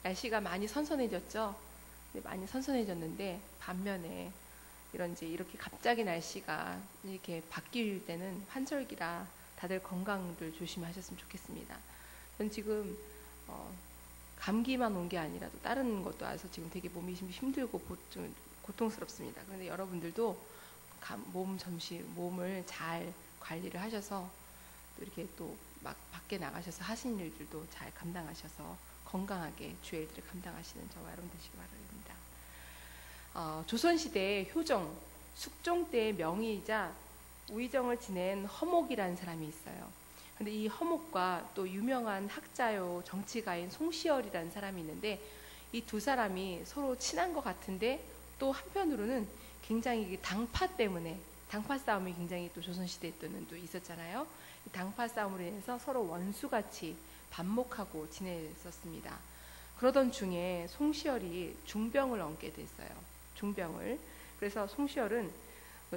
날씨가 많이 선선해졌죠. 많이 선선해졌는데 반면에 이제 이렇게 갑자기 날씨가 이렇게 바뀔 때는 환절기라 다들 건강들 조심하셨으면 좋겠습니다. 전 지금 감기만 온 게 아니라 또 다른 것도 와서 지금 되게 몸이 힘들고 고통스럽습니다. 그런데 여러분들도 몸을 잘 관리를 하셔서 또 이렇게 또 막 밖에 나가셔서 하시는 일들도 잘 감당하셔서 건강하게 주의 일들을 감당하시는 저와 여러분 되시기 바랍니다. 조선시대의 효정, 숙종 때의 명의이자 우의정을 지낸 허목이라는 사람이 있어요. 근데 이 허목과 또 유명한 학자요 정치가인 송시열이라는 사람이 있는데 이 두 사람이 서로 친한 것 같은데 또 한편으로는 굉장히 당파 때문에 당파 싸움이 굉장히 또 조선시대 때는 또 있었잖아요. 이 당파 싸움으로 인해서 서로 원수같이 반목하고 지냈었습니다. 그러던 중에 송시열이 중병을 얹게 됐어요. 중병을. 그래서 송시열은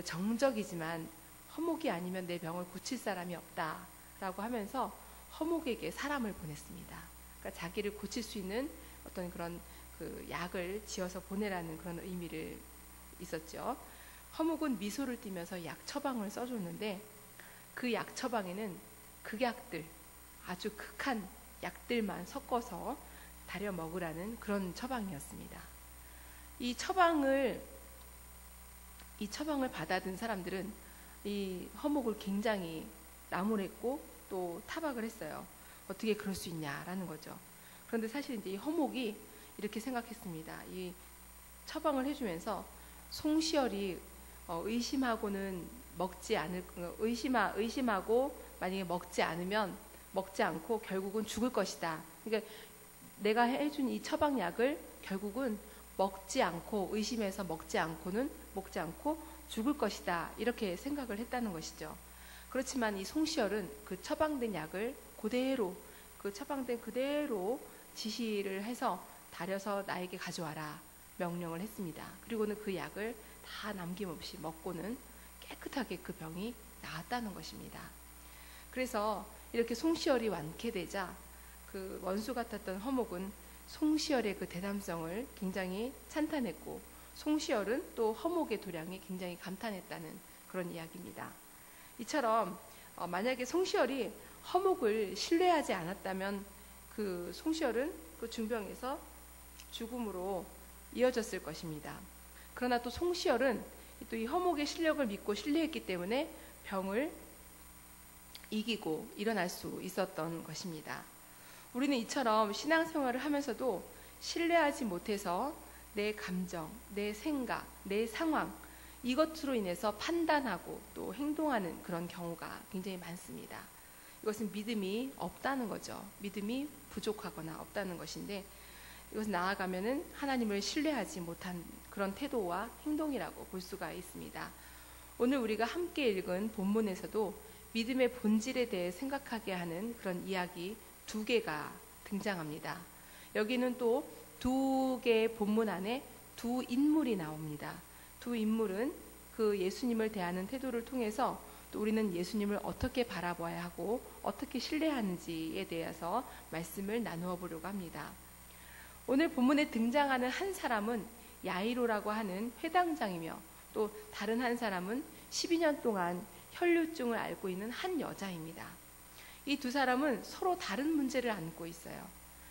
정적이지만 허목이 아니면 내 병을 고칠 사람이 없다라고 하면서 허목에게 사람을 보냈습니다. 그러니까 자기를 고칠 수 있는 어떤 그런 그 약을 지어서 보내라는 그런 의미를 있었죠. 허목은 미소를 띠면서 약 처방을 써줬는데 그 약 처방에는 극약들, 아주 극한 약들만 섞어서 다려 먹으라는 그런 처방이었습니다. 이 처방을 받아든 사람들은 이 허목을 굉장히 나무랬고 또 타박을 했어요. 어떻게 그럴 수 있냐라는 거죠. 그런데 사실 이제 이 허목이 이렇게 생각했습니다. 이 처방을 해주면서 송시열이 의심하고 만약에 먹지 않고 결국은 죽을 것이다. 그러니까 내가 해준 이 처방약을 결국은 의심해서 먹지 않고 죽을 것이다. 이렇게 생각을 했다는 것이죠. 그렇지만 이 송시열은 그 처방된 약을 그대로 지시를 해서 다려서 나에게 가져와라 명령을 했습니다. 그리고는 그 약을 다 남김없이 먹고는 깨끗하게 그 병이 나았다는 것입니다. 그래서 이렇게 송시열이 완쾌되자 그 원수 같았던 허목은 송시열의 그 대담성을 굉장히 찬탄했고 송시열은 또 허목의 도량에 굉장히 감탄했다는 그런 이야기입니다. 이처럼 만약에 송시열이 허목을 신뢰하지 않았다면 그 송시열은 그 중병에서 죽음으로 이어졌을 것입니다. 그러나 또 송시열은 또 이 허목의 실력을 믿고 신뢰했기 때문에 병을 이기고 일어날 수 있었던 것입니다. 우리는 이처럼 신앙생활을 하면서도 신뢰하지 못해서 내 감정, 내 생각, 내 상황 이것으로 인해서 판단하고 또 행동하는 그런 경우가 굉장히 많습니다. 이것은 믿음이 없다는 거죠. 믿음이 부족하거나 없다는 것인데 이것은 나아가면은 하나님을 신뢰하지 못한 그런 태도와 행동이라고 볼 수가 있습니다. 오늘 우리가 함께 읽은 본문에서도 믿음의 본질에 대해 생각하게 하는 그런 이야기 2개가 등장합니다. 여기는 또 2개의 본문 안에 2 인물이 나옵니다. 2 인물은 그 예수님을 대하는 태도를 통해서 또 우리는 예수님을 어떻게 바라봐야 하고 어떻게 신뢰하는지에 대해서 말씀을 나누어 보려고 합니다. 오늘 본문에 등장하는 한 사람은 야이로라고 하는 회당장이며 또 다른 한 사람은 12년 동안 혈류증을 앓고 있는 한 여자입니다. 이 2 사람은 서로 다른 문제를 안고 있어요.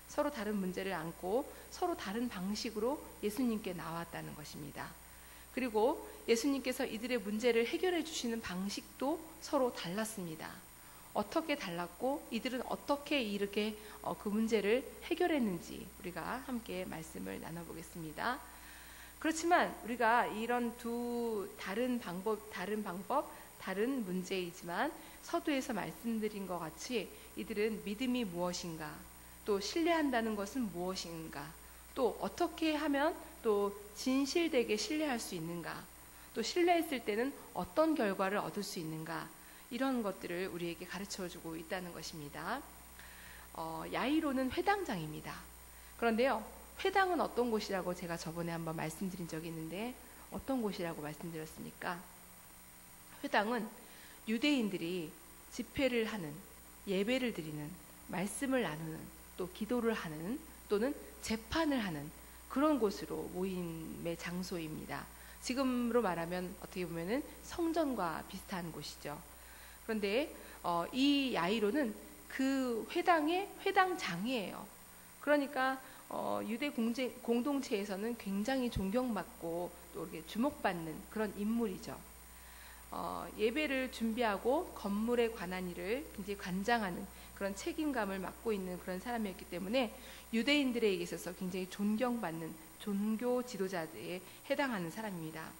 서로 다른 문제를 안고 서로 다른 방식으로 예수님께 나왔다는 것입니다. 그리고 예수님께서 이들의 문제를 해결해 주시는 방식도 서로 달랐습니다. 어떻게 달랐고 이들은 어떻게 이렇게 그 문제를 해결했는지 우리가 함께 말씀을 나눠보겠습니다. 그렇지만 우리가 이런 다른 방법, 다른 문제이지만 서두에서 말씀드린 것 같이 이들은 믿음이 무엇인가, 또 신뢰한다는 것은 무엇인가, 또 어떻게 하면 또 진실되게 신뢰할 수 있는가, 또 신뢰했을 때는 어떤 결과를 얻을 수 있는가, 이런 것들을 우리에게 가르쳐주고 있다는 것입니다. 야이로는 회당장입니다. 그런데요, 회당은 어떤 곳이라고 제가 저번에 한번 말씀드린 적이 있는데 어떤 곳이라고 말씀드렸습니까? 회당은 유대인들이 집회를 하는, 예배를 드리는, 말씀을 나누는, 또 기도를 하는 또는 재판을 하는 그런 곳으로 모임의 장소입니다. 지금으로 말하면 어떻게 보면은 성전과 비슷한 곳이죠. 그런데 이 야이로는 그 회당의 회당장이에요. 그러니까 유대 공동체에서는 굉장히 존경받고 또 이렇게 주목받는 그런 인물이죠. 예배를 준비하고 건물에 관한 일을 굉장히 관장하는 그런 책임감을 맡고 있는 그런 사람이었기 때문에 유대인들에게 있어서 굉장히 존경받는 종교 지도자들에 해당하는 사람입니다.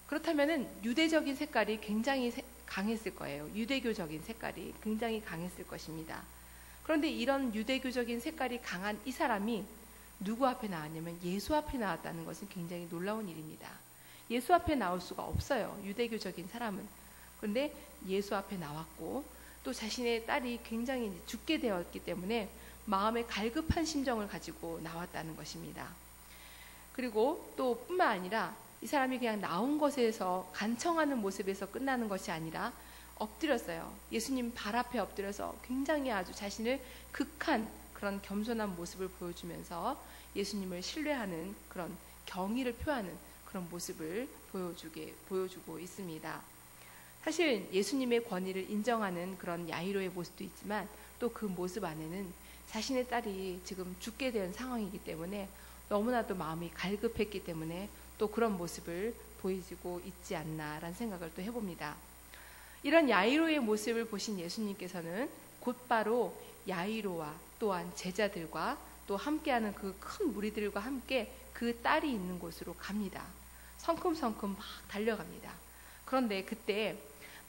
그렇다면은 유대적인 색깔이 굉장히 강했을 거예요. 유대교적인 색깔이 굉장히 강했을 것입니다. 그런데 이런 유대교적인 색깔이 강한 이 사람이 누구 앞에 나왔냐면 예수 앞에 나왔다는 것은 굉장히 놀라운 일입니다. 예수 앞에 나올 수가 없어요. 유대교적인 사람은. 그런데 예수 앞에 나왔고 또 자신의 딸이 굉장히 죽게 되었기 때문에 마음에 갈급한 심정을 가지고 나왔다는 것입니다. 그리고 또 뿐만 아니라 이 사람이 그냥 나온 것에서 간청하는 모습에서 끝나는 것이 아니라 엎드렸어요. 예수님 발 앞에 엎드려서 굉장히 아주 자신을 극한 그런 겸손한 모습을 보여주면서 예수님을 신뢰하는 그런 경의를 표하는 그런 모습을 보여주고 있습니다. 사실 예수님의 권위를 인정하는 그런 야이로의 모습도 있지만 또 그 모습 안에는 자신의 딸이 지금 죽게 된 상황이기 때문에 너무나도 마음이 갈급했기 때문에 또 그런 모습을 보이고 있지 않나라는 생각을 또 해봅니다. 이런 야이로의 모습을 보신 예수님께서는 곧바로 야이로와 또한 제자들과 또 함께하는 그 큰 무리들과 함께 그 딸이 있는 곳으로 갑니다. 성큼성큼 막 달려갑니다. 그런데 그때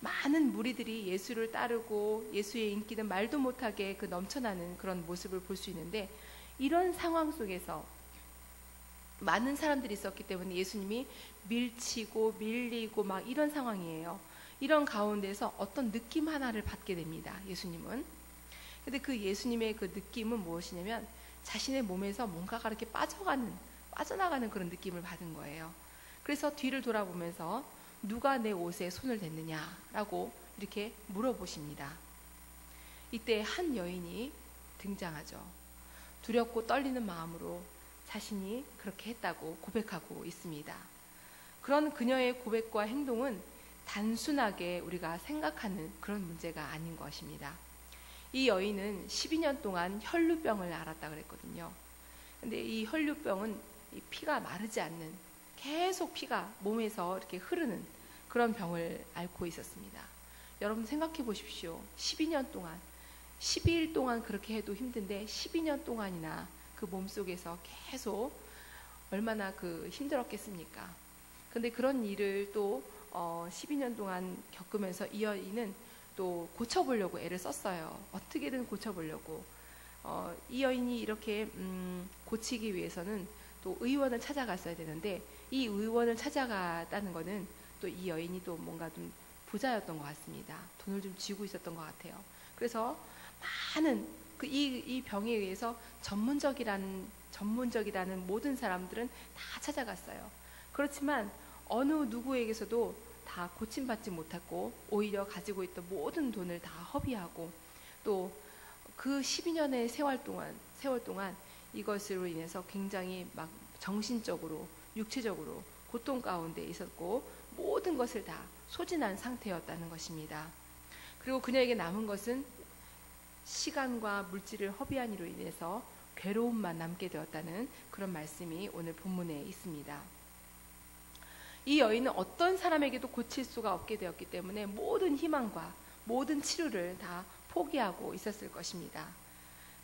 많은 무리들이 예수를 따르고 예수의 인기는 말도 못하게 그 넘쳐나는 그런 모습을 볼 수 있는데 이런 상황 속에서 많은 사람들이 있었기 때문에 예수님이 밀치고 밀리고 막 이런 상황이에요. 이런 가운데서 어떤 느낌 하나를 받게 됩니다. 예수님은. 근데 그 예수님의 그 느낌은 무엇이냐면 자신의 몸에서 뭔가가 이렇게 빠져나가는 그런 느낌을 받은 거예요. 그래서 뒤를 돌아보면서 누가 내 옷에 손을 댔느냐라고 이렇게 물어보십니다. 이때 한 여인이 등장하죠. 두렵고 떨리는 마음으로 자신이 그렇게 했다고 고백하고 있습니다. 그런 그녀의 고백과 행동은 단순하게 우리가 생각하는 그런 문제가 아닌 것입니다. 이 여인은 12년 동안 혈루병을 앓았다 그랬거든요. 근데 이 혈루병은 이 피가 마르지 않는 계속 피가 몸에서 이렇게 흐르는 그런 병을 앓고 있었습니다. 여러분 생각해 보십시오. 12년 동안 12일 동안 그렇게 해도 힘든데 12년 동안이나 그 몸속에서 계속 얼마나 그 힘들었겠습니까? 근데 그런 일을 또 12년 동안 겪으면서 이 여인은 또 고쳐보려고 애를 썼어요. 어떻게든 고쳐보려고. 이 여인이 이렇게 고치기 위해서는 또 의원을 찾아갔어야 되는데 이 의원을 찾아갔다는 거는 또 이 여인이 또 뭔가 좀 부자였던 것 같습니다. 돈을 좀 쥐고 있었던 것 같아요. 그래서 많은 이 병에 의해서 전문적이라는 모든 사람들은 다 찾아갔어요. 그렇지만 어느 누구에게서도 다 고침받지 못했고 오히려 가지고 있던 모든 돈을 다 허비하고 또 그 12년의 세월 동안 이것으로 인해서 굉장히 막 정신적으로 육체적으로 고통 가운데 있었고 모든 것을 다 소진한 상태였다는 것입니다. 그리고 그녀에게 남은 것은 시간과 물질을 허비한 이로 인해서 괴로움만 남게 되었다는 그런 말씀이 오늘 본문에 있습니다. 이 여인은 어떤 사람에게도 고칠 수가 없게 되었기 때문에 모든 희망과 모든 치료를 다 포기하고 있었을 것입니다.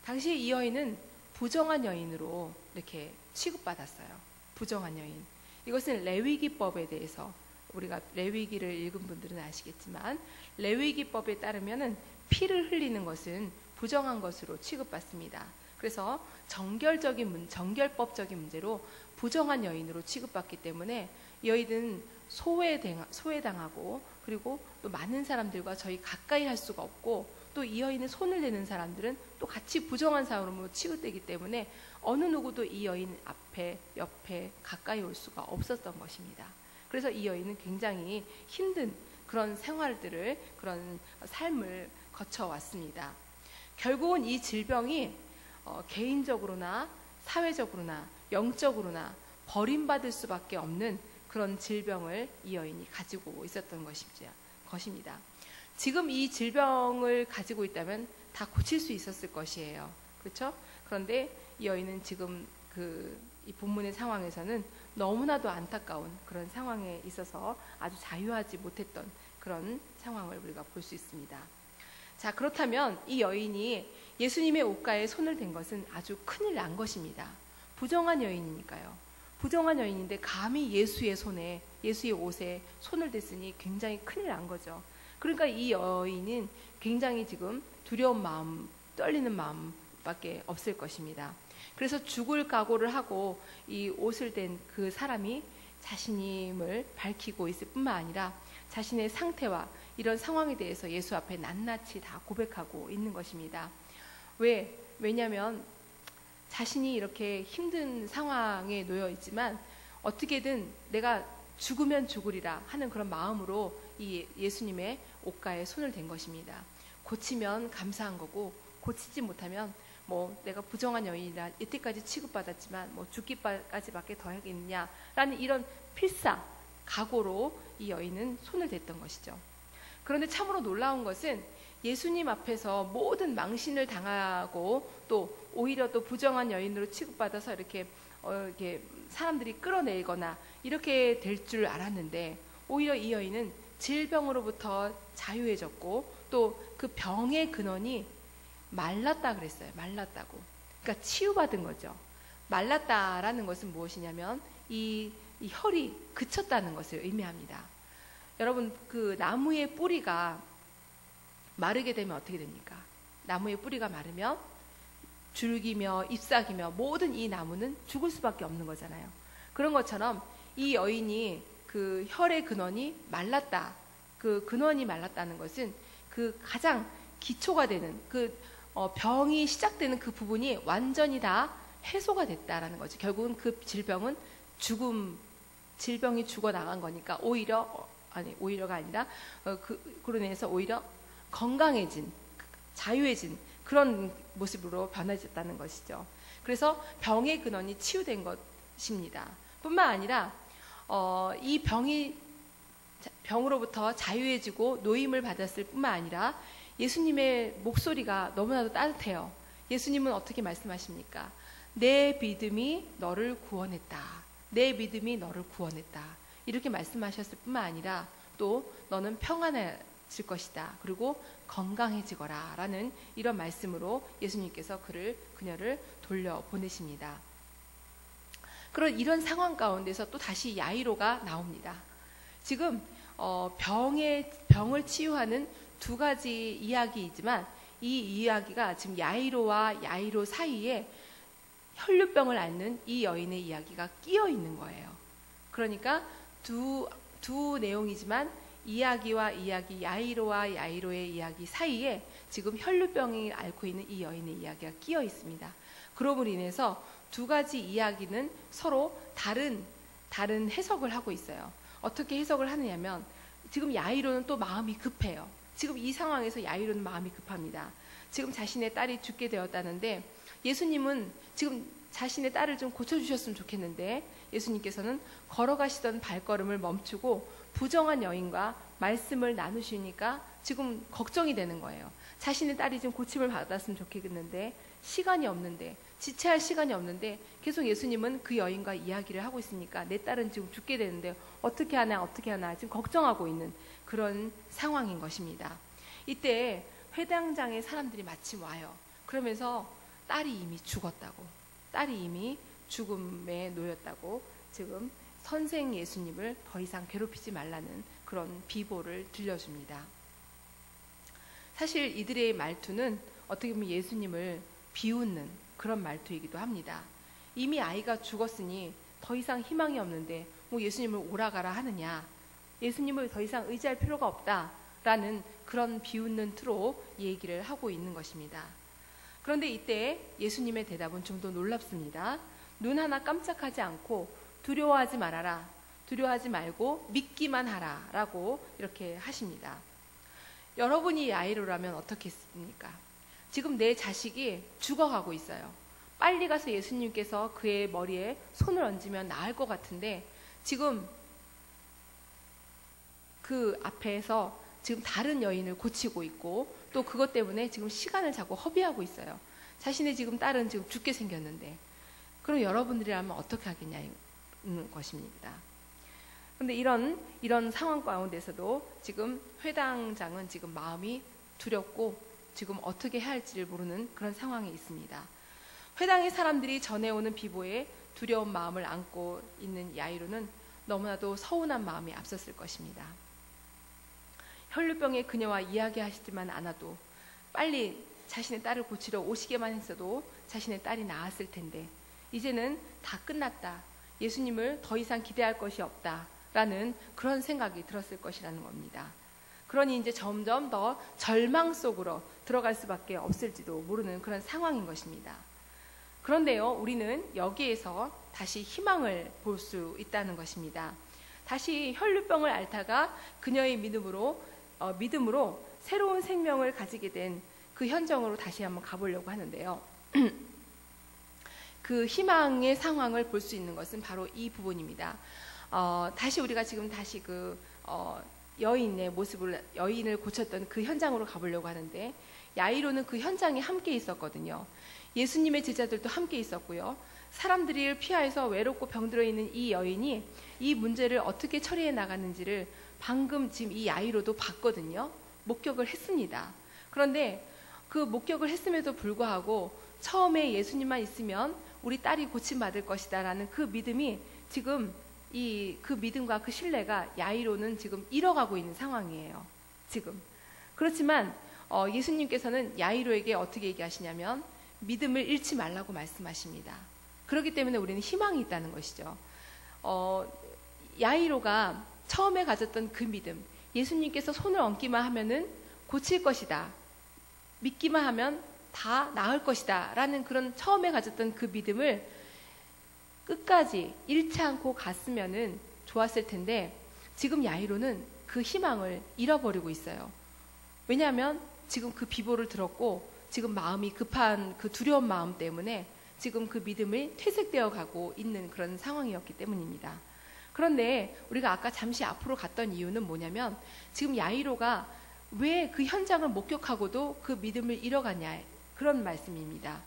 당시 이 여인은 부정한 여인으로 이렇게 취급받았어요. 부정한 여인. 이것은 레위기법에 대해서 우리가 레위기를 읽은 분들은 아시겠지만 레위기법에 따르면은 피를 흘리는 것은 부정한 것으로 취급받습니다. 그래서 정결법적인 문제로 부정한 여인으로 취급받기 때문에 여인은 소외당하고 그리고 또 많은 사람들과 저희 가까이 할 수가 없고 또 이 여인의 손을 대는 사람들은 또 같이 부정한 사람으로 취급되기 때문에 어느 누구도 이 여인 앞에 옆에 가까이 올 수가 없었던 것입니다. 그래서 이 여인은 굉장히 힘든 그런 생활들을 그런 삶을 거쳐왔습니다. 결국은 이 질병이 개인적으로나 사회적으로나 영적으로나 버림받을 수밖에 없는 그런 질병을 이 여인이 가지고 있었던 것입니다. 지금 이 질병을 가지고 있다면 다 고칠 수 있었을 것이에요. 그렇죠? 그런데 이 여인은 지금 이 본문의 상황에서는 너무나도 안타까운 그런 상황에 있어서 아주 자유하지 못했던 그런 상황을 우리가 볼 수 있습니다. 자, 그렇다면 이 여인이 예수님의 옷가에 손을 댄 것은 아주 큰일 난 것입니다. 부정한 여인이니까요. 부정한 여인인데 감히 예수의 옷에 손을 댔으니 굉장히 큰일 난 거죠. 그러니까 이 여인은 굉장히 지금 두려운 마음, 떨리는 마음밖에 없을 것입니다. 그래서 죽을 각오를 하고 이 옷을 댄 그 사람이 자신임을 밝히고 있을 뿐만 아니라 자신의 상태와 이런 상황에 대해서 예수 앞에 낱낱이 다 고백하고 있는 것입니다. 왜냐하면 자신이 이렇게 힘든 상황에 놓여 있지만 어떻게든 내가 죽으면 죽으리라 하는 그런 마음으로 이 예수님의 옷가에 손을 댄 것입니다. 고치면 감사한 거고 고치지 못하면 내가 부정한 여인이라 이때까지 취급받았지만 죽기까지밖에 더 하겠느냐라는 이런 필사 각오로 이 여인은 손을 댔던 것이죠. 그런데 참으로 놀라운 것은 예수님 앞에서 모든 망신을 당하고 또 오히려 또 부정한 여인으로 취급받아서 이렇게 사람들이 끌어내거나 이렇게 될 줄 알았는데 오히려 이 여인은 질병으로부터 자유해졌고 또 그 병의 근원이 말랐다 그랬어요. 말랐다고. 그러니까 치유받은 거죠. 말랐다라는 것은 무엇이냐면 이 혈이 그쳤다는 것을 의미합니다. 여러분, 그 나무의 뿌리가 마르게 되면 어떻게 됩니까? 나무의 뿌리가 마르면 줄기며 잎사귀며 모든 이 나무는 죽을 수밖에 없는 거잖아요. 그런 것처럼 이 여인이 그 혈의 근원이 말랐다. 그 근원이 말랐다는 것은 그 가장 기초가 되는 병이 시작되는 그 부분이 완전히 다 해소가 됐다라는 거죠. 결국은 그 질병은 질병이 죽어나간 거니까 오히려가 아니라 그로 인해서 오히려 건강해진, 자유해진 그런 모습으로 변해졌다는 것이죠. 그래서 병의 근원이 치유된 것입니다. 뿐만 아니라 이 병으로부터 자유해지고 노임을 받았을 뿐만 아니라 예수님의 목소리가 너무나도 따뜻해요. 예수님은 어떻게 말씀하십니까? 내 믿음이 너를 구원했다. 내 믿음이 너를 구원했다. 이렇게 말씀하셨을 뿐만 아니라 또 너는 평안해질 것이다. 그리고 건강해지거라 라는 이런 말씀으로 예수님께서 그녀를 돌려보내십니다. 그런 이런 상황 가운데서 또 다시 야이로가 나옵니다. 지금 병을 치유하는 두 가지 이야기이지만 이 이야기가 지금 야이로와 야이로 사이에 혈류병을 앓는 이 여인의 이야기가 끼어 있는 거예요. 그러니까 두 내용이지만 이야기와 이야기, 야이로와 야이로의 이야기 사이에 지금 혈류병이 앓고 있는 이 여인의 이야기가 끼어 있습니다. 그럼으로 인해서 두 가지 이야기는 서로 다른 해석을 하고 있어요. 어떻게 해석을 하느냐면 지금 야이로는 또 마음이 급해요. 지금 이 상황에서 야이로는 마음이 급합니다. 지금 자신의 딸이 죽게 되었다는데 예수님은 지금 자신의 딸을 좀 고쳐주셨으면 좋겠는데 예수님께서는 걸어가시던 발걸음을 멈추고 부정한 여인과 말씀을 나누시니까 지금 걱정이 되는 거예요. 자신의 딸이 좀 고침을 받았으면 좋겠는데 시간이 없는데 지체할 시간이 없는데 계속 예수님은 그 여인과 이야기를 하고 있으니까 내 딸은 지금 죽게 되는데 어떻게 하나 지금 걱정하고 있는 그런 상황인 것입니다. 이때 회당장에 사람들이 마침 와요. 그러면서 딸이 이미 죽었다고, 딸이 이미 죽음에 놓였다고 지금 선생 예수님을 더 이상 괴롭히지 말라는 그런 비보를 들려줍니다. 사실 이들의 말투는 어떻게 보면 예수님을 비웃는 그런 말투이기도 합니다. 이미 아이가 죽었으니 더 이상 희망이 없는데 예수님을 오라가라 하느냐, 예수님을 더 이상 의지할 필요가 없다라는 그런 비웃는 투로 얘기를 하고 있는 것입니다. 그런데 이때 예수님의 대답은 좀 더 놀랍습니다. 눈 하나 깜짝하지 않고 두려워하지 말아라, 두려워하지 말고 믿기만 하라 라고 이렇게 하십니다. 여러분이 야이로라면 어떻게 했습니까? 지금 내 자식이 죽어가고 있어요. 빨리 가서 예수님께서 그의 머리에 손을 얹으면 나을 것 같은데 지금 그 앞에서 지금 다른 여인을 고치고 있고 또 그것 때문에 지금 시간을 자꾸 허비하고 있어요. 자신의 지금 딸은 지금 죽게 생겼는데 그럼 여러분들이라면 어떻게 하겠냐는 것입니다. 그런데 이런 상황 가운데서도 지금 회당장은 지금 마음이 두렵고 지금 어떻게 해야 할지를 모르는 그런 상황에 있습니다. 회당의 사람들이 전해오는 비보에 두려운 마음을 안고 있는 야이로는 너무나도 서운한 마음이 앞섰을 것입니다. 혈루병의 그녀와 이야기하시지만 않아도 빨리 자신의 딸을 고치러 오시게만 했어도 자신의 딸이 나았을 텐데 이제는 다 끝났다. 예수님을 더 이상 기대할 것이 없다라는 그런 생각이 들었을 것이라는 겁니다. 그러니 이제 점점 더 절망 속으로 들어갈 수밖에 없을지도 모르는 그런 상황인 것입니다. 그런데요, 우리는 여기에서 다시 희망을 볼 수 있다는 것입니다. 다시 혈루병을 앓다가 그녀의 믿음으로 새로운 생명을 가지게 된 그 현장으로 다시 한번 가보려고 하는데요. 그 희망의 상황을 볼 수 있는 것은 바로 이 부분입니다. 다시 우리가 지금 다시 여인의 모습을, 여인을 고쳤던 그 현장으로 가보려고 하는데, 야이로는 그 현장에 함께 있었거든요. 예수님의 제자들도 함께 있었고요. 사람들을 피하여서 외롭고 병들어 있는 이 여인이 이 문제를 어떻게 처리해 나가는지를 방금 지금 이 야이로도 봤거든요. 목격을 했습니다. 그런데 그 목격을 했음에도 불구하고 처음에 예수님만 있으면 우리 딸이 고침받을 것이다 라는 그 믿음이 지금 그 믿음과 그 신뢰가 야이로는 지금 잃어가고 있는 상황이에요. 지금. 그렇지만 예수님께서는 야이로에게 어떻게 얘기하시냐면 믿음을 잃지 말라고 말씀하십니다. 그렇기 때문에 우리는 희망이 있다는 것이죠. 야이로가 처음에 가졌던 그 믿음, 예수님께서 손을 얹기만 하면은 고칠 것이다. 믿기만 하면 다 나을 것이다 라는 그런 처음에 가졌던 그 믿음을 끝까지 잃지 않고 갔으면은 좋았을 텐데 지금 야이로는 그 희망을 잃어버리고 있어요. 왜냐하면 지금 그 비보를 들었고 지금 마음이 급한 그 두려운 마음 때문에 지금 그 믿음이 퇴색되어 가고 있는 그런 상황이었기 때문입니다. 그런데 우리가 아까 잠시 앞으로 갔던 이유는 뭐냐면 지금 야이로가 왜 그 현장을 목격하고도 그 믿음을 잃어가냐 그런 말씀입니다.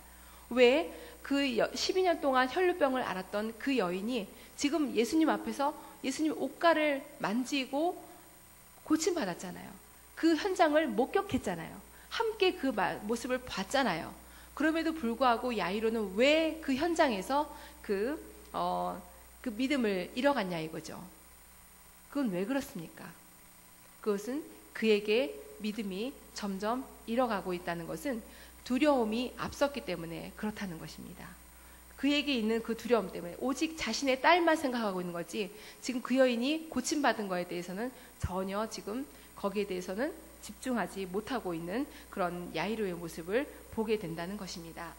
왜 그 12년 동안 혈루병을 앓았던 그 여인이 지금 예수님 앞에서 예수님 옷가를 만지고 고침받았잖아요. 그 현장을 목격했잖아요. 함께 그 모습을 봤잖아요. 그럼에도 불구하고 야이로는 왜 그 현장에서 그 믿음을 잃어갔냐 이거죠. 그건 왜 그렇습니까? 그것은 그에게 믿음이 점점 잃어가고 있다는 것은 두려움이 앞섰기 때문에 그렇다는 것입니다. 그에게 있는 그 두려움 때문에 오직 자신의 딸만 생각하고 있는 거지 지금 그 여인이 고침받은 거에 대해서는 전혀 지금 거기에 대해서는 집중하지 못하고 있는 그런 야이로의 모습을 보게 된다는 것입니다.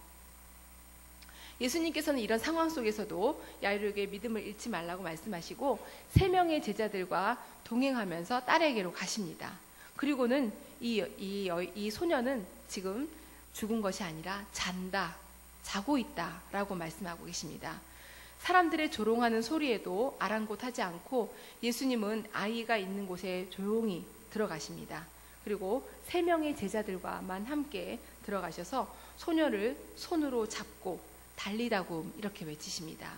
예수님께서는 이런 상황 속에서도 야이로에게 믿음을 잃지 말라고 말씀하시고 3명의 제자들과 동행하면서 딸에게로 가십니다. 그리고는 이 소녀는 지금 죽은 것이 아니라 자고 있다 라고 말씀하고 계십니다. 사람들의 조롱하는 소리에도 아랑곳하지 않고 예수님은 아이가 있는 곳에 조용히 들어가십니다. 그리고 3명의 제자들과만 함께 들어가셔서 소녀를 손으로 잡고 달리다굼 이렇게 외치십니다.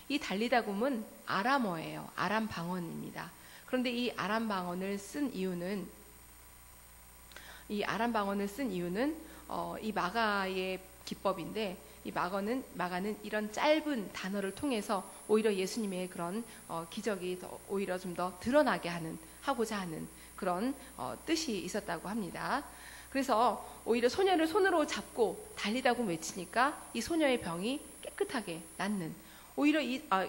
이 달리다굼은 아람어예요. 아람 방언입니다. 그런데 이 아람 방언을 쓴 이유는 이 마가의 기법인데 이 마가는 이런 짧은 단어를 통해서 오히려 예수님의 그런 기적이 오히려 좀 더 드러나게 하고자 하는 그런 뜻이 있었다고 합니다. 그래서 오히려 소녀를 손으로 잡고 달리다고 외치니까 이 소녀의 병이 깨끗하게 낫는 오히려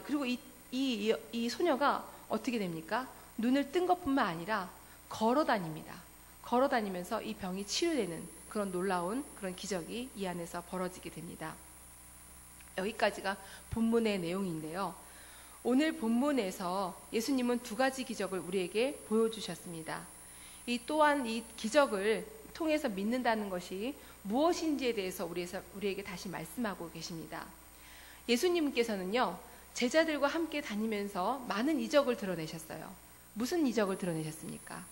그리고 이 소녀가 어떻게 됩니까? 눈을 뜬 것뿐만 아니라 걸어 다닙니다. 걸어 다니면서 이 병이 치유되는 그런 놀라운 그런 기적이 이 안에서 벌어지게 됩니다. 여기까지가 본문의 내용인데요. 오늘 본문에서 예수님은 2가지 기적을 우리에게 보여주셨습니다. 또한 이 기적을 통해서 믿는다는 것이 무엇인지에 대해서 우리에게 다시 말씀하고 계십니다. 예수님께서는요, 제자들과 함께 다니면서 많은 이적을 드러내셨어요. 무슨 이적을 드러내셨습니까?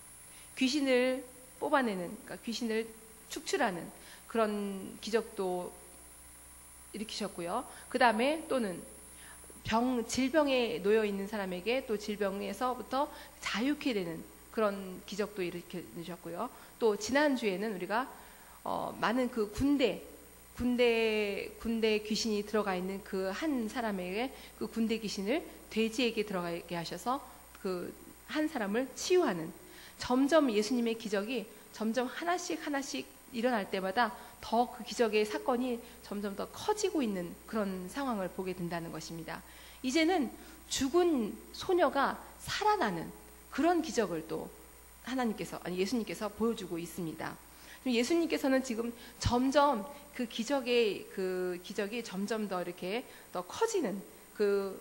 귀신을 뽑아내는, 그러니까 귀신을 축출하는 그런 기적도 일으키셨고요. 그 다음에 또는 질병에 놓여 있는 사람에게 또 질병에서부터 자유케 되는 그런 기적도 일으키셨고요. 또 지난주에는 우리가 많은 그 군대 귀신이 들어가 있는 그 한 사람에게 그 군대 귀신을 돼지에게 들어가게 하셔서 그 한 사람을 치유하는, 점점 예수님의 기적이 점점 하나씩 일어날 때마다 더 그 기적의 사건이 점점 더 커지고 있는 그런 상황을 보게 된다는 것입니다. 이제는 죽은 소녀가 살아나는 그런 기적을 또 예수님께서 보여주고 있습니다. 예수님께서는 지금 점점 그 기적이 점점 더 이렇게 더 커지는, 그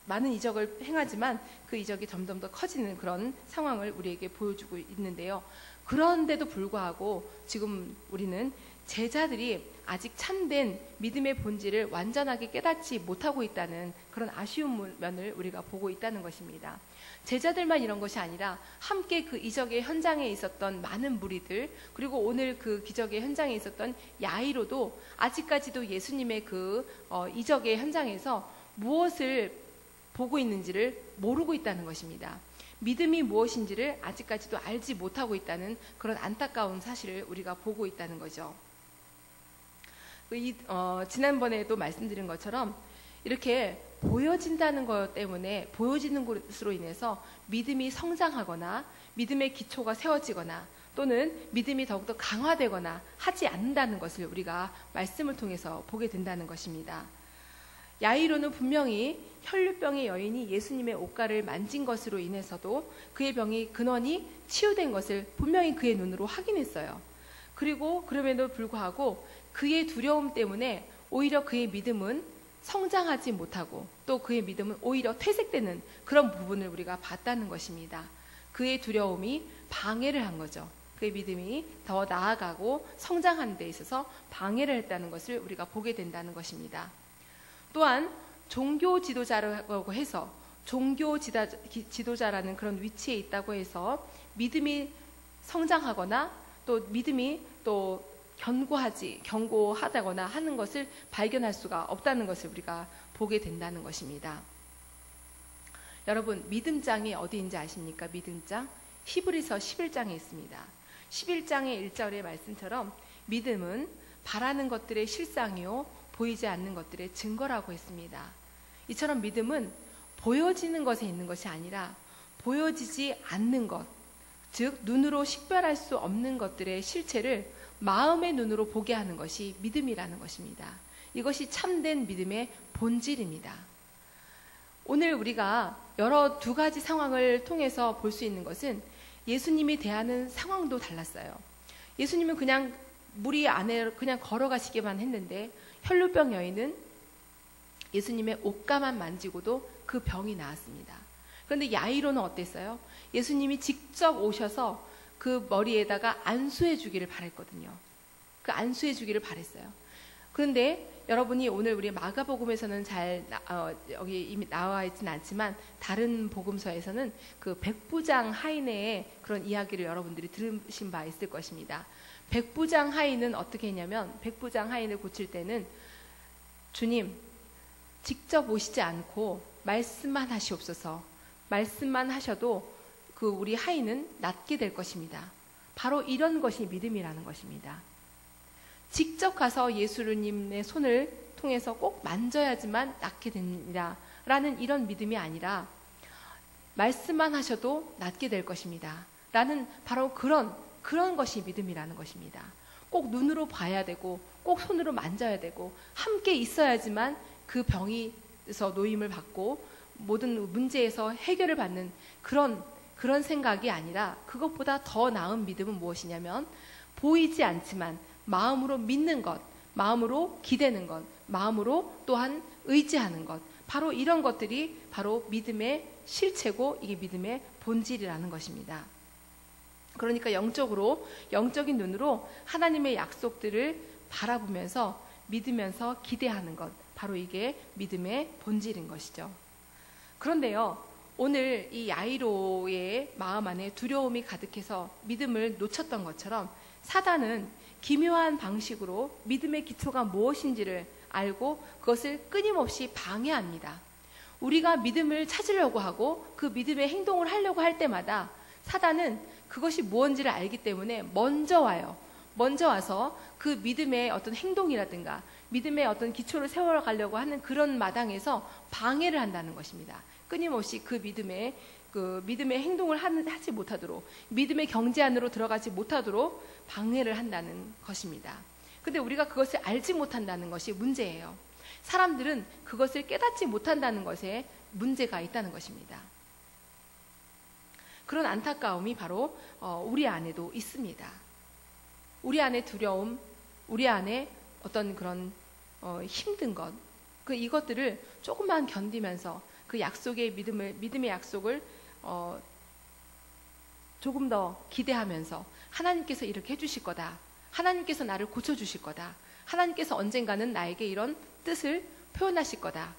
많은 이적을 행하지만 그 이적이 점점 더 커지는 그런 상황을 우리에게 보여주고 있는데요. 그런데도 불구하고 지금 우리는 제자들이 아직 참된 믿음의 본질을 완전하게 깨닫지 못하고 있다는 그런 아쉬운 면을 우리가 보고 있다는 것입니다. 제자들만 이런 것이 아니라 함께 그 이적의 현장에 있었던 많은 무리들, 그리고 오늘 그 기적의 현장에 있었던 야이로도 아직까지도 예수님의 그 이적의 현장에서 무엇을 보고 있는지를 모르고 있다는 것입니다. 믿음이 무엇인지를 아직까지도 알지 못하고 있다는 그런 안타까운 사실을 우리가 보고 있다는 거죠. 지난번에도 말씀드린 것처럼 이렇게 보여진다는 것 때문에, 보여지는 것으로 인해서 믿음이 성장하거나 믿음의 기초가 세워지거나 또는 믿음이 더욱더 강화되거나 하지 않는다는 것을 우리가 말씀을 통해서 보게 된다는 것입니다. 야이로는 분명히 혈류병의 여인이 예수님의 옷가를 만진 것으로 인해서도 그의 병이 근원이 치유된 것을 분명히 그의 눈으로 확인했어요. 그리고 그럼에도 불구하고 그의 두려움 때문에 오히려 그의 믿음은 성장하지 못하고 또 그의 믿음은 오히려 퇴색되는 그런 부분을 우리가 봤다는 것입니다. 그의 두려움이 방해를 한 거죠. 그의 믿음이 더 나아가고 성장하는 데 있어서 방해를 했다는 것을 우리가 보게 된다는 것입니다. 또한 종교 지도자라고 해서, 종교 지도자라는 그런 위치에 있다고 해서 믿음이 성장하거나 또 믿음이 또 견고하다거나 하는 것을 발견할 수가 없다는 것을 우리가 보게 된다는 것입니다. 여러분, 믿음장이 어디인지 아십니까? 믿음장? 히브리서 11장에 있습니다. 11장의 1절의 말씀처럼 믿음은 바라는 것들의 실상이요 보이지 않는 것들의 증거라고 했습니다. 이처럼 믿음은 보여지는 것에 있는 것이 아니라 보여지지 않는 것, 즉 눈으로 식별할 수 없는 것들의 실체를 마음의 눈으로 보게 하는 것이 믿음이라는 것입니다. 이것이 참된 믿음의 본질입니다. 오늘 우리가 두 가지 상황을 통해서 볼 수 있는 것은 예수님이 대하는 상황도 달랐어요. 예수님은 그냥 무리 안에 그냥 걸어가시기만 했는데 혈루병 여인은 예수님의 옷가만 만지고도 그 병이 나았습니다. 그런데 야이로는 어땠어요? 예수님이 직접 오셔서 그 머리에다가 안수해 주기를 바랬거든요. 그 안수해 주기를 바랬어요. 그런데 여러분이 오늘 우리 마가복음에서는 여기 이미 나와 있지는 않지만 다른 복음서에서는 그 백부장 하인의 그런 이야기를 여러분들이 들으신 바 있을 것입니다. 백부장 하인은 어떻게 했냐면, 백부장 하인을 고칠 때는 주님 직접 오시지 않고 말씀만 하시옵소서, 말씀만 하셔도 그 우리 하인은 낫게 될 것입니다. 바로 이런 것이 믿음이라는 것입니다. 직접 가서 예수님의 손을 통해서 꼭 만져야지만 낫게 됩니다 라는 이런 믿음이 아니라 말씀만 하셔도 낫게 될 것입니다 라는 바로 그런 것이 믿음이라는 것입니다. 꼭 눈으로 봐야 되고 꼭 손으로 만져야 되고 함께 있어야지만 그 병에서 노임을 받고 모든 문제에서 해결을 받는 그런 생각이 아니라, 그것보다 더 나은 믿음은 무엇이냐면 보이지 않지만 마음으로 믿는 것, 마음으로 기대는 것, 마음으로 또한 의지하는 것, 바로 이런 것들이 바로 믿음의 실체고 이게 믿음의 본질이라는 것입니다. 그러니까 영적인 눈으로 하나님의 약속들을 바라보면서 믿으면서 기대하는 것, 바로 이게 믿음의 본질인 것이죠. 그런데요, 오늘 이 야이로의 마음 안에 두려움이 가득해서 믿음을 놓쳤던 것처럼 사단은 기묘한 방식으로 믿음의 기초가 무엇인지를 알고 그것을 끊임없이 방해합니다. 우리가 믿음을 찾으려고 하고 그 믿음의 행동을 하려고 할 때마다 사단은 그것이 무엇인지를 알기 때문에 먼저 와요. 먼저 와서 그 믿음의 어떤 행동이라든가 믿음의 어떤 기초를 세워가려고 하는 그런 마당에서 방해를 한다는 것입니다. 끊임없이 그 믿음의 행동을 하지 못하도록, 믿음의 경지 안으로 들어가지 못하도록 방해를 한다는 것입니다. 근데 우리가 그것을 알지 못한다는 것이 문제예요. 사람들은 그것을 깨닫지 못한다는 것에 문제가 있다는 것입니다. 그런 안타까움이 바로 우리 안에도 있습니다. 우리 안에 두려움, 우리 안에 어떤 그런 힘든 것, 이것들을 조금만 견디면서 그 약속의 믿음의 약속을 조금 더 기대하면서 하나님께서 이렇게 해주실 거다. 하나님께서 나를 고쳐주실 거다. 하나님께서 언젠가는 나에게 이런 뜻을 표현하실 거다.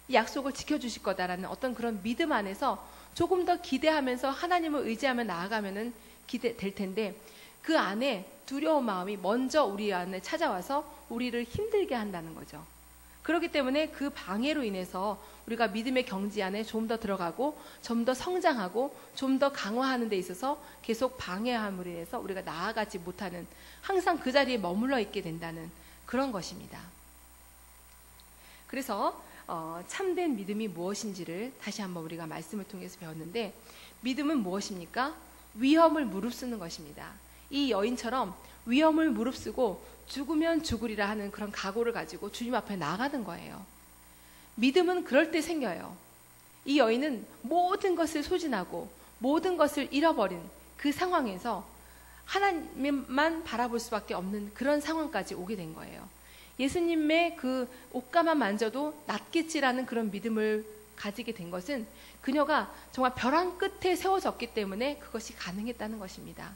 이 약속을 지켜주실 거다라는 어떤 그런 믿음 안에서 조금 더 기대하면서 하나님을 의지하며 나아가면은 될 텐데 그 안에 두려운 마음이 먼저 우리 안에 찾아와서 우리를 힘들게 한다는 거죠. 그렇기 때문에 그 방해로 인해서 우리가 믿음의 경지 안에 좀 더 들어가고 좀 더 성장하고 좀 더 강화하는 데 있어서 계속 방해함으로 인해서 우리가 나아가지 못하는, 항상 그 자리에 머물러 있게 된다는 그런 것입니다. 그래서 참된 믿음이 무엇인지를 다시 한번 우리가 말씀을 통해서 배웠는데, 믿음은 무엇입니까? 위험을 무릅쓰는 것입니다. 이 여인처럼 위험을 무릅쓰고 죽으면 죽으리라 하는 그런 각오를 가지고 주님 앞에 나가는 거예요. 믿음은 그럴 때 생겨요. 이 여인은 모든 것을 소진하고 모든 것을 잃어버린 그 상황에서 하나님만 바라볼 수밖에 없는 그런 상황까지 오게 된 거예요. 예수님의 그 옷가만 만져도 낫겠지라는 그런 믿음을 가지게 된 것은 그녀가 정말 벼랑 끝에 세워졌기 때문에 그것이 가능했다는 것입니다.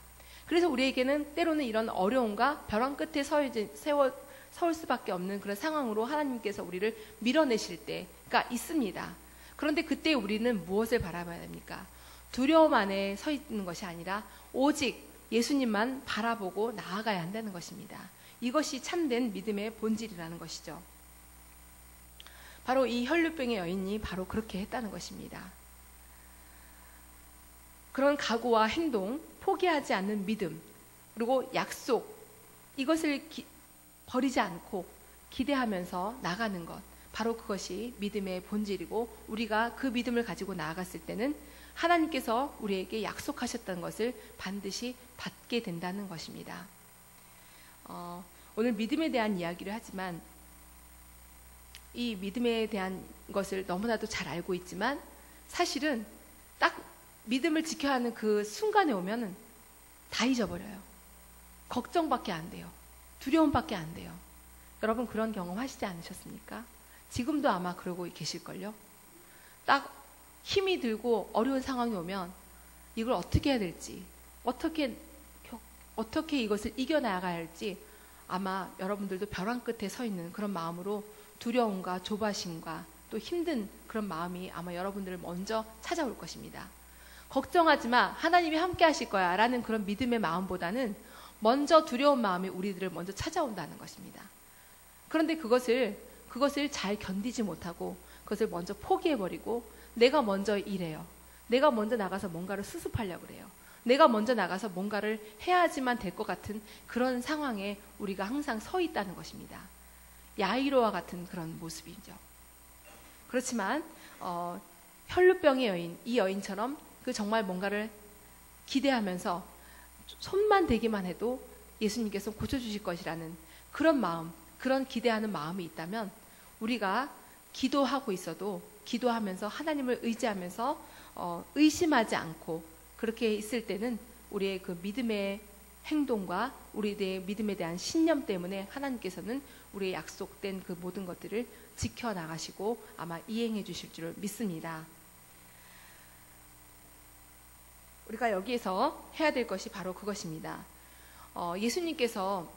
그래서 우리에게는 때로는 이런 어려움과 벼랑 끝에 서울 수밖에 없는 그런 상황으로 하나님께서 우리를 밀어내실 때가 있습니다. 그런데 그때 우리는 무엇을 바라봐야 됩니까? 두려움 안에 서 있는 것이 아니라 오직 예수님만 바라보고 나아가야 한다는 것입니다. 이것이 참된 믿음의 본질이라는 것이죠. 바로 이 혈루병의 여인이 바로 그렇게 했다는 것입니다. 그런 각오와 행동, 포기하지 않는 믿음, 그리고 약속, 이것을 버리지 않고 기대하면서 나가는 것, 바로 그것이 믿음의 본질이고, 우리가 그 믿음을 가지고 나아갔을 때는 하나님께서 우리에게 약속하셨던 것을 반드시 받게 된다는 것입니다. 오늘 믿음에 대한 이야기를 하지만 이 믿음에 대한 것을 너무나도 잘 알고 있지만 사실은 딱 믿음을 지켜야 하는 그 순간에 오면은 다 잊어버려요. 걱정밖에 안 돼요. 두려움밖에 안 돼요. 여러분 그런 경험 하시지 않으셨습니까? 지금도 아마 그러고 계실걸요? 딱 힘이 들고 어려운 상황이 오면 이걸 어떻게 해야 될지, 어떻게 이것을 이겨나가야 할지 아마 여러분들도 벼랑 끝에 서 있는 그런 마음으로 두려움과 조바심과 또 힘든 그런 마음이 아마 여러분들을 먼저 찾아올 것입니다. 걱정하지 마, 하나님이 함께 하실 거야 라는 그런 믿음의 마음보다는 먼저 두려운 마음이 우리들을 먼저 찾아온다는 것입니다. 그런데 그것을 잘 견디지 못하고 그것을 먼저 포기해버리고 내가 먼저 일해요. 내가 먼저 나가서 뭔가를 수습하려고 그래요. 내가 먼저 나가서 뭔가를 해야지만 될 것 같은 그런 상황에 우리가 항상 서 있다는 것입니다. 야이로와 같은 그런 모습이죠. 그렇지만 혈루병의 여인, 이 여인처럼 그 정말 뭔가를 기대하면서 손만 대기만 해도 예수님께서 고쳐주실 것이라는 그런 마음, 그런 기대하는 마음이 있다면 우리가 기도하고 있어도 기도하면서 하나님을 의지하면서 의심하지 않고 그렇게 있을 때는 우리의 그 믿음의 행동과 우리의 믿음에 대한 신념 때문에 하나님께서는 우리의 약속된 그 모든 것들을 지켜나가시고 아마 이행해 주실 줄 믿습니다. 우리가 여기에서 해야 될 것이 바로 그것입니다. 예수님께서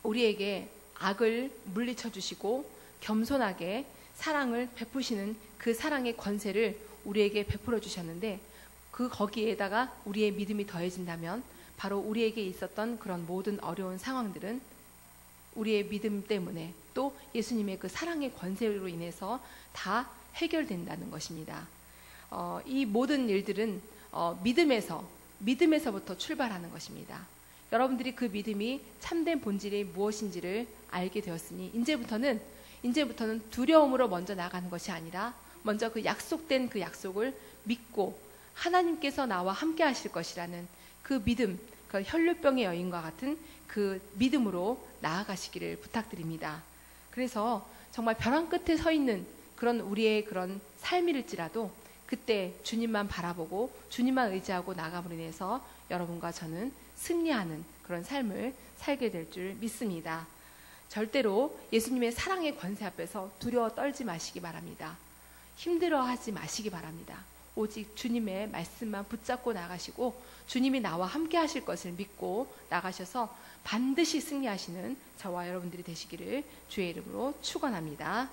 우리에게 악을 물리쳐 주시고 겸손하게 사랑을 베푸시는 그 사랑의 권세를 우리에게 베풀어 주셨는데, 거기에다가 우리의 믿음이 더해진다면 바로 우리에게 있었던 그런 모든 어려운 상황들은 우리의 믿음 때문에 또 예수님의 그 사랑의 권세로 인해서 다 해결된다는 것입니다. 이 모든 일들은 믿음에서부터 출발하는 것입니다. 여러분들이 그 믿음이 참된 본질이 무엇인지를 알게 되었으니 이제부터는 두려움으로 먼저 나가는 것이 아니라 먼저 그 약속된 그 약속을 믿고 하나님께서 나와 함께 하실 것이라는 그 믿음, 그 혈류병의 여인과 같은 그 믿음으로 나아가시기를 부탁드립니다. 그래서 정말 벼랑 끝에 서 있는 그런 우리의 그런 삶일지라도 그때 주님만 바라보고 주님만 의지하고 나감으로 인해서 여러분과 저는 승리하는 그런 삶을 살게 될 줄 믿습니다. 절대로 예수님의 사랑의 권세 앞에서 두려워 떨지 마시기 바랍니다. 힘들어하지 마시기 바랍니다. 오직 주님의 말씀만 붙잡고 나가시고 주님이 나와 함께 하실 것을 믿고 나가셔서 반드시 승리하시는 저와 여러분들이 되시기를 주의 이름으로 축원합니다.